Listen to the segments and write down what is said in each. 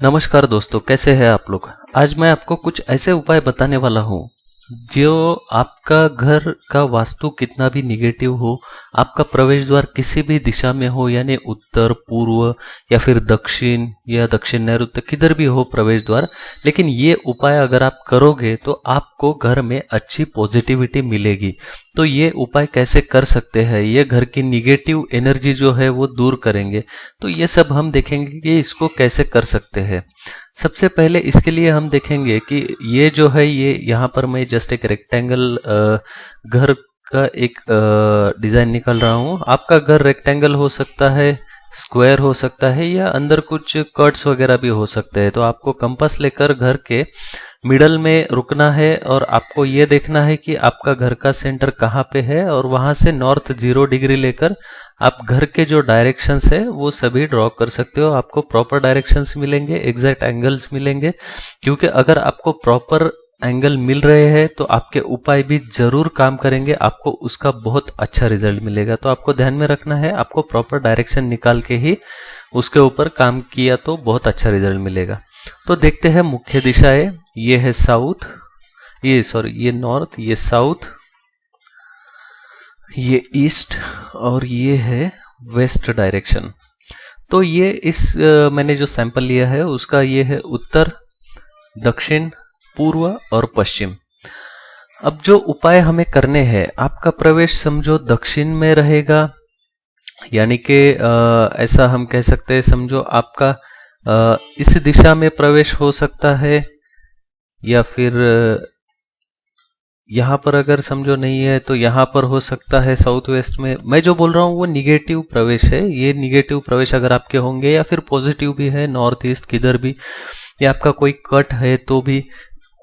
नमस्कार दोस्तों, कैसे हैं आप लोग। आज मैं आपको कुछ ऐसे उपाय बताने वाला हूँ जो आपका घर का वास्तु कितना भी निगेटिव हो, आपका प्रवेश द्वार किसी भी दिशा में हो, यानी उत्तर, पूर्व या फिर दक्षिण या दक्षिण नैऋत्य, किधर भी हो प्रवेश द्वार, लेकिन ये उपाय अगर आप करोगे तो आपको घर में अच्छी पॉजिटिविटी मिलेगी। तो ये उपाय कैसे कर सकते हैं, ये घर की निगेटिव एनर्जी जो है वो दूर करेंगे। तो ये सब हम देखेंगे कि इसको कैसे कर सकते हैं। सबसे पहले इसके लिए हम देखेंगे कि ये जो है, ये यहाँ पर मैं जस्ट एक रेक्टेंगल घर का एक डिजाइन निकाल रहा हूँ। आपका घर रेक्टेंगल हो सकता है, स्क्वायर हो सकता है, या अंदर कुछ कट्स वगैरह भी हो सकते हैं। तो आपको कंपास लेकर घर के मिडल में रुकना है और आपको ये देखना है कि आपका घर का सेंटर कहाँ पे है, और वहां से नॉर्थ 0 डिग्री लेकर आप घर के जो डायरेक्शंस है वो सभी ड्रॉ कर सकते हो। आपको प्रॉपर डायरेक्शंस मिलेंगे, एग्जैक्ट एंगल्स मिलेंगे, क्योंकि अगर आपको प्रॉपर एंगल मिल रहे हैं तो आपके उपाय भी जरूर काम करेंगे, आपको उसका बहुत अच्छा रिजल्ट मिलेगा। तो आपको ध्यान में रखना है, आपको प्रॉपर डायरेक्शन निकाल के ही उसके ऊपर काम किया तो बहुत अच्छा रिजल्ट मिलेगा। तो देखते हैं मुख्य दिशाएं। ये है साउथ, ये नॉर्थ, ये साउथ, ये ईस्ट और ये है वेस्ट डायरेक्शन। तो ये मैंने जो सैंपल लिया है उसका ये है उत्तर, दक्षिण, पूर्व और पश्चिम। अब जो उपाय हमें करने हैं, आपका प्रवेश समझो दक्षिण में रहेगा, यानी कि ऐसा हम कह सकते हैं, समझो आपका इस दिशा में प्रवेश हो सकता है, या फिर यहाँ पर अगर समझो नहीं है तो यहाँ पर हो सकता है साउथ वेस्ट में। मैं जो बोल रहा हूँ वो निगेटिव प्रवेश है। ये निगेटिव प्रवेश अगर आपके होंगे, या फिर पॉजिटिव भी है, नॉर्थ ईस्ट किधर भी, या आपका कोई कट है तो भी,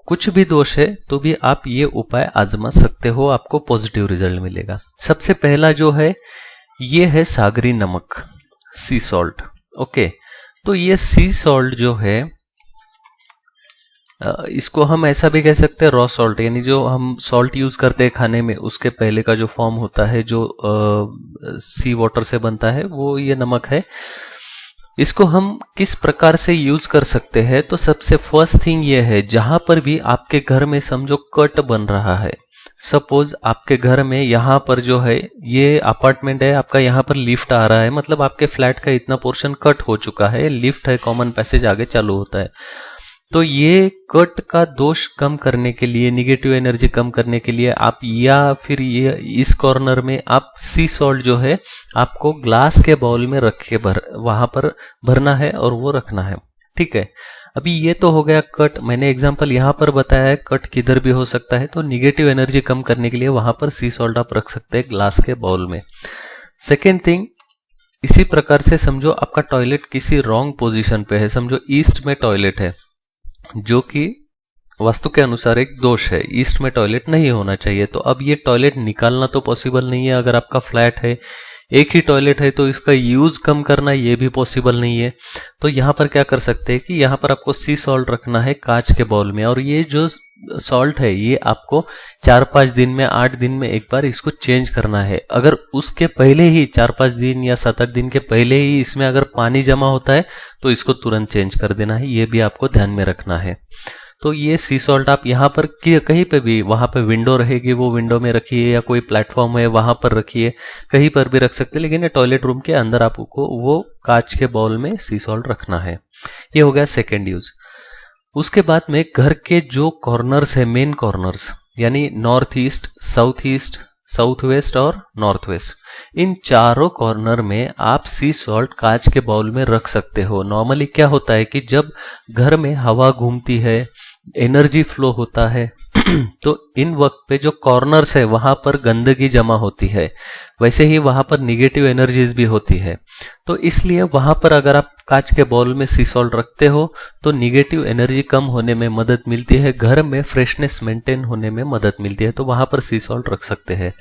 कुछ भी दोष है तो भी आप ये उपाय आजमा सकते हो, आपको पॉजिटिव रिजल्ट मिलेगा। सबसे पहला जो है ये है सागरी नमक, सी सॉल्ट। ओके, तो ये सी सॉल्ट जो है, इसको हम ऐसा भी कह सकते हैं रॉ सॉल्ट, यानी जो हम सॉल्ट यूज करते हैं खाने में, उसके पहले का जो फॉर्म होता है, जो सी वाटर से बनता है, वो ये नमक है। इसको हम किस प्रकार से यूज कर सकते हैं, तो सबसे फर्स्ट थिंग ये है, जहां पर भी आपके घर में समझो कट बन रहा है, सपोज आपके घर में यहाँ पर जो है, ये अपार्टमेंट है आपका, यहाँ पर लिफ्ट आ रहा है, मतलब आपके फ्लैट का इतना पोर्शन कट हो चुका है, लिफ्ट है, कॉमन पैसेज आगे चालू होता है। तो ये कट का दोष कम करने के लिए, निगेटिव एनर्जी कम करने के लिए आप, या फिर ये इस कॉर्नर में आप सी सॉल्ट जो है आपको ग्लास के बाउल में रख के वहां पर भरना है और वो रखना है। ठीक है, अभी ये तो हो गया कट। मैंने एग्जांपल यहाँ पर बताया है, कट किधर भी हो सकता है, तो निगेटिव एनर्जी कम करने के लिए वहां पर सी सॉल्ट आप रख सकते हैं ग्लास के बाउल में। सेकेंड थिंग, इसी प्रकार से समझो आपका टॉयलेट किसी रॉन्ग पोजिशन पे है, समझो ईस्ट में टॉयलेट है, जो कि वास्तु के अनुसार एक दोष है, ईस्ट में टॉयलेट नहीं होना चाहिए। तो अब ये टॉयलेट निकालना तो पॉसिबल नहीं है, अगर आपका फ्लैट है, एक ही टॉयलेट है, तो इसका यूज कम करना ये भी पॉसिबल नहीं है। तो यहाँ पर क्या कर सकते हैं कि यहाँ पर आपको सी सॉल्ट रखना है कांच के बाउल में, और ये जो सॉल्ट है ये आपको 4-5 दिन में, 8 दिन में एक बार इसको चेंज करना है। अगर उसके पहले ही 4-5 दिन या 7-8 दिन के पहले ही इसमें अगर पानी जमा होता है तो इसको तुरंत चेंज कर देना है, ये भी आपको ध्यान में रखना है। तो ये सी सॉल्ट आप यहाँ पर कहीं पे भी, वहां पे विंडो रहेगी वो विंडो में रखिए, या कोई प्लेटफॉर्म है वहां पर रखिए, कहीं पर भी रख सकते हैं, लेकिन ये टॉयलेट रूम के अंदर आपको वो कांच के बाउल में सी सॉल्ट रखना है। ये हो गया सेकेंड यूज। उसके बाद में घर के जो कॉर्नर्स है, मेन कॉर्नर्स, यानी नॉर्थ ईस्ट, साउथ वेस्ट और नॉर्थ वेस्ट, इन चारों कॉर्नर में आप सी सॉल्ट कांच के बाउल में रख सकते हो। नॉर्मली क्या होता है कि जब घर में हवा घूमती है, एनर्जी फ्लो होता है, तो इन वक्त पे जो कॉर्नर्स है वहां पर गंदगी जमा होती है, वैसे ही वहां पर निगेटिव एनर्जीज भी होती है। तो इसलिए वहां पर अगर आप कांच के बाउल में सी सॉल्ट रखते हो तो निगेटिव एनर्जी कम होने में मदद मिलती है, घर में फ्रेशनेस मेंटेन होने में मदद मिलती है, तो वहां पर सी सॉल्ट रख सकते हैं।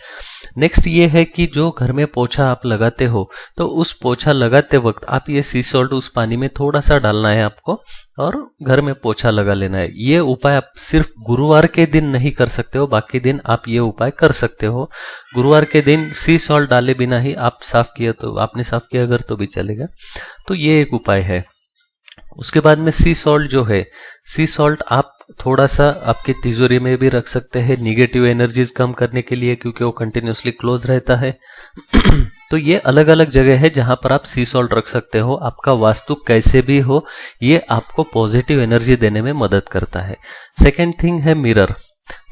नेक्स्ट ये है कि जो घर में पोछा आप लगाते हो, तो उस पोछा लगाते वक्त आप ये सी सॉल्ट उस पानी में थोड़ा सा डालना है आपको, और घर में पोछा लगा लेना है। ये उपाय आप सिर्फ गुरुवार के दिन नहीं कर सकते हो, बाकी दिन आप ये उपाय कर सकते हो। गुरुवार के दिन सी सॉल्ट डाले बिना ही आप साफ किया, तो आपने साफ किया अगर तो भी चलेगा। तो ये एक उपाय है। उसके बाद में सी सॉल्ट जो है, सी सॉल्ट आप थोड़ा सा आपकी तिजोरी में भी रख सकते हैं निगेटिव एनर्जीज कम करने के लिए, क्योंकि वो कंटिन्यूसली क्लोज रहता है। तो ये अलग अलग जगह है जहां पर आप सी सॉल्ट रख सकते हो। आपका वास्तु कैसे भी हो, ये आपको पॉजिटिव एनर्जी देने में मदद करता है। सेकेंड थिंग है मिरर।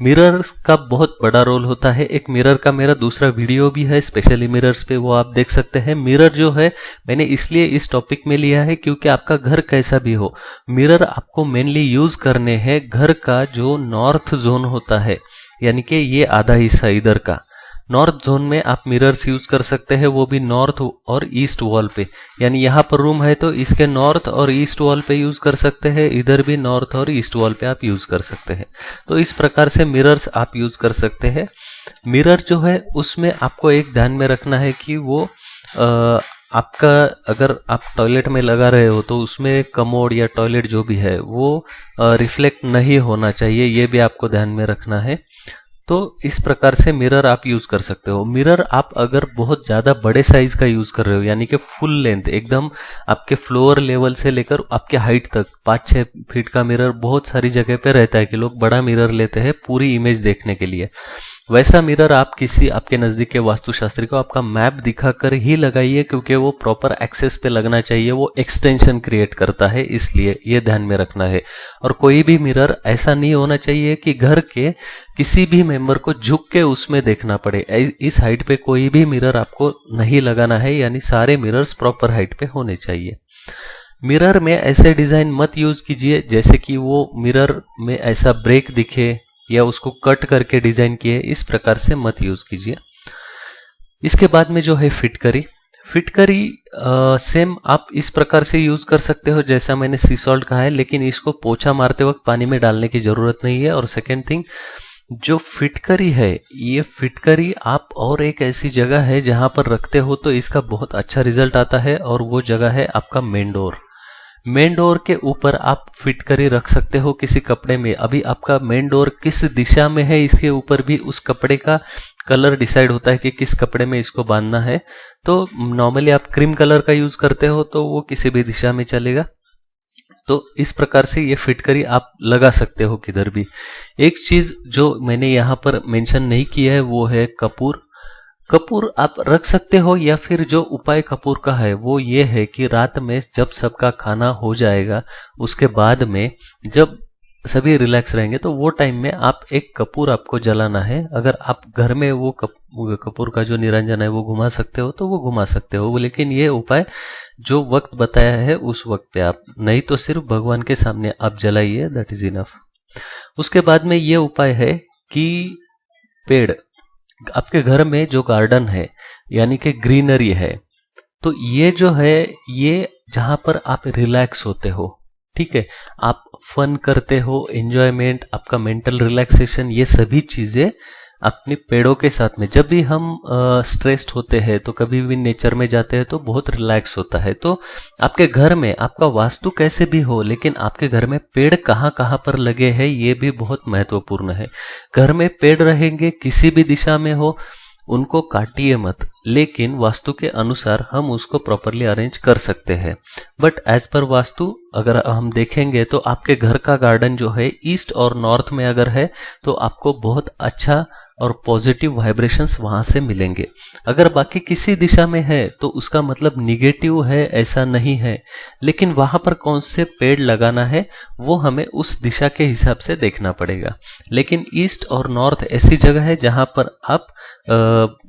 मिरर का बहुत बड़ा रोल होता है। एक मिरर का मेरा दूसरा वीडियो भी है स्पेशली मिरर्स पे, वो आप देख सकते हैं। मिरर जो है मैंने इसलिए इस टॉपिक में लिया है क्योंकि आपका घर कैसा भी हो, मिरर आपको मेनली यूज करने हैं घर का जो नॉर्थ जोन होता है, यानी कि ये आधा हिस्सा इधर का नॉर्थ जोन में आप मिरर्स यूज कर सकते हैं, वो भी नॉर्थ और ईस्ट वॉल पे। यानी यहाँ पर रूम है तो इसके नॉर्थ और ईस्ट वॉल पे यूज कर सकते हैं, इधर भी नॉर्थ और ईस्ट वॉल पे आप यूज कर सकते हैं। तो इस प्रकार से मिरर्स आप यूज कर सकते हैं। मिरर जो है उसमें आपको एक ध्यान में रखना है कि वो आपका अगर आप टॉयलेट में लगा रहे हो तो उसमें कमोड या टॉयलेट जो भी है वो रिफ्लेक्ट नहीं होना चाहिए, ये भी आपको ध्यान में रखना है। तो इस प्रकार से मिरर आप यूज कर सकते हो। मिरर आप अगर बहुत ज्यादा बड़े साइज का यूज कर रहे हो, यानी कि फुल लेंथ एकदम आपके फ्लोर लेवल से लेकर आपके हाइट तक 5-6 फीट का मिरर बहुत सारी जगह पे रहता है कि लोग बड़ा मिरर लेते हैं पूरी इमेज देखने के लिए। वैसा मिरर आप किसी आपके नजदीक के वास्तुशास्त्री को आपका मैप दिखाकर ही लगाइए, क्योंकि वो प्रॉपर एक्सेस पे लगना चाहिए, वो एक्सटेंशन क्रिएट करता है, इसलिए ये ध्यान में रखना है। और कोई भी मिरर ऐसा नहीं होना चाहिए कि घर के किसी भी मेंबर को झुक के उसमें देखना पड़े। इस हाइट पे कोई भी मिरर आपको नहीं लगाना है, यानी सारे मिरर्स प्रॉपर हाइट पे होने चाहिए। मिरर में ऐसे डिजाइन मत यूज कीजिए जैसे कि वो मिरर में ऐसा ब्रेक दिखे या उसको कट करके डिजाइन किए, इस प्रकार से मत यूज कीजिए। इसके बाद में जो है फिटकरी। फिटकरी सेम आप इस प्रकार से यूज कर सकते हो जैसा मैंने सी सॉल्ट कहा है, लेकिन इसको पोछा मारते वक्त पानी में डालने की जरूरत नहीं है। और सेकेंड थिंग, जो फिटकरी है, ये फिटकरी आप और एक ऐसी जगह है जहां पर रखते हो तो इसका बहुत अच्छा रिजल्ट आता है, और वो जगह है आपका मेन डोर। मेन डोर के ऊपर आप फिटकरी रख सकते हो किसी कपड़े में। अभी आपका मेन डोर किस दिशा में है, इसके ऊपर भी उस कपड़े का कलर डिसाइड होता है कि किस कपड़े में इसको बांधना है। तो नॉर्मली आप क्रीम कलर का यूज करते हो तो वो किसी भी दिशा में चलेगा। तो इस प्रकार से ये फिटकरी आप लगा सकते हो किधर भी। एक चीज जो मैंने यहाँ पर मेंशन नहीं किया है वो है कपूर। कपूर आप रख सकते हो, या फिर जो उपाय कपूर का है वो ये है कि रात में जब सबका खाना हो जाएगा उसके बाद में जब सभी रिलैक्स रहेंगे तो वो टाइम में आप एक कपूर आपको जलाना है। अगर आप घर में वो कपूर का जो निरंजन है वो घुमा सकते हो तो वो घुमा सकते हो, लेकिन ये उपाय जो वक्त बताया है उस वक्त पे आप, नहीं तो सिर्फ भगवान के सामने आप जलाइए, दैट इज इनफ। उसके बाद में ये उपाय है कि पेड़, आपके घर में जो गार्डन है यानी कि ग्रीनरी है, तो ये जो है ये जहां पर आप रिलैक्स होते हो, ठीक है, आप फन करते हो, एंजॉयमेंट, आपका मेंटल रिलैक्सेशन, ये सभी चीजें अपने पेड़ों के साथ में। जब भी हम स्ट्रेस्ड होते हैं तो कभी भी नेचर में जाते हैं तो बहुत रिलैक्स होता है। तो आपके घर में आपका वास्तु कैसे भी हो, लेकिन आपके घर में पेड़ कहाँ कहाँ पर लगे हैं ये भी बहुत महत्वपूर्ण है। घर में पेड़ रहेंगे किसी भी दिशा में हो, उनको काटिए मत, लेकिन वास्तु के अनुसार हम उसको प्रॉपरली अरेंज कर सकते हैं। बट एज पर वास्तु अगर हम देखेंगे तो आपके घर का गार्डन जो है ईस्ट और नॉर्थ में अगर है तो आपको बहुत अच्छा और पॉजिटिव वाइब्रेशंस वहां से मिलेंगे। अगर बाकी किसी दिशा में है तो उसका मतलब निगेटिव है ऐसा नहीं है, लेकिन वहां पर कौन से पेड़ लगाना है वो हमें उस दिशा के हिसाब से देखना पड़ेगा। लेकिन ईस्ट और नॉर्थ ऐसी जगह है जहां पर आप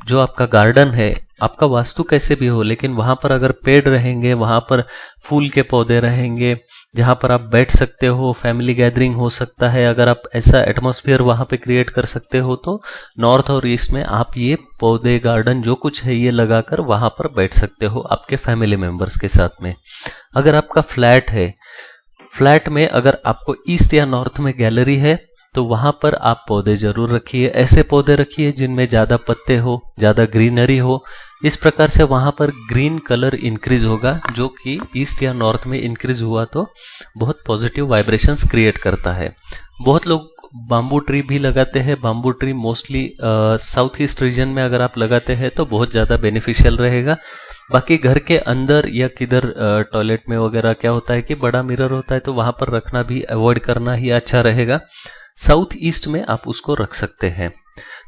जो आपका गार्डन है, आपका वास्तु कैसे भी हो, लेकिन वहां पर अगर पेड़ रहेंगे, वहां पर फूल के पौधे रहेंगे, जहां पर आप बैठ सकते हो, फैमिली गैदरिंग हो सकता है, अगर आप ऐसा एटमॉस्फेयर वहां पे क्रिएट कर सकते हो तो नॉर्थ और ईस्ट में आप ये पौधे, गार्डन जो कुछ है ये लगाकर वहां पर बैठ सकते हो आपके फैमिली मेंबर्स के साथ में। अगर आपका फ्लैट है, फ्लैट में अगर आपको ईस्ट या नॉर्थ में गैलरी है तो वहां पर आप पौधे जरूर रखिए, ऐसे पौधे रखिए जिनमें ज्यादा पत्ते हो, ज्यादा ग्रीनरी हो। इस प्रकार से वहां पर ग्रीन कलर इंक्रीज होगा, जो कि ईस्ट या नॉर्थ में इंक्रीज हुआ तो बहुत पॉजिटिव वाइब्रेशंस क्रिएट करता है। बहुत लोग बाम्बू ट्री भी लगाते हैं। Bamboo tree mostly south east region में अगर आप लगाते हैं तो बहुत ज्यादा बेनिफिशियल रहेगा। बाकी घर के अंदर या किधर टॉयलेट में वगैरह क्या होता है कि बड़ा मिरर होता है, तो वहां पर रखना भी अवॉइड करना ही अच्छा रहेगा। साउथ ईस्ट में आप उसको रख सकते हैं।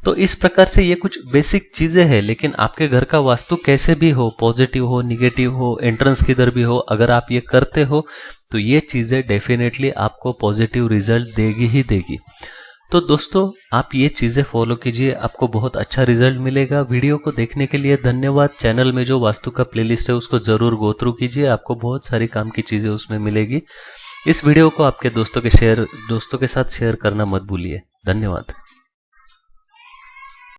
तो इस प्रकार से ये कुछ बेसिक चीजें हैं, लेकिन आपके घर का वास्तु कैसे भी हो, पॉजिटिव हो, निगेटिव हो, एंट्रेंस किधर भी हो, अगर आप ये करते हो तो ये चीजें डेफिनेटली आपको पॉजिटिव रिजल्ट देगी ही देगी। तो दोस्तों आप ये चीजें फॉलो कीजिए, आपको बहुत अच्छा रिजल्ट मिलेगा। वीडियो को देखने के लिए धन्यवाद। चैनल में जो वास्तु का प्लेलिस्ट है उसको जरूर गो थ्रू कीजिए, आपको बहुत सारी काम की चीजें उसमें मिलेगी। इस वीडियो को आपके दोस्तों के साथ शेयर करना मत भूलिए। धन्यवाद।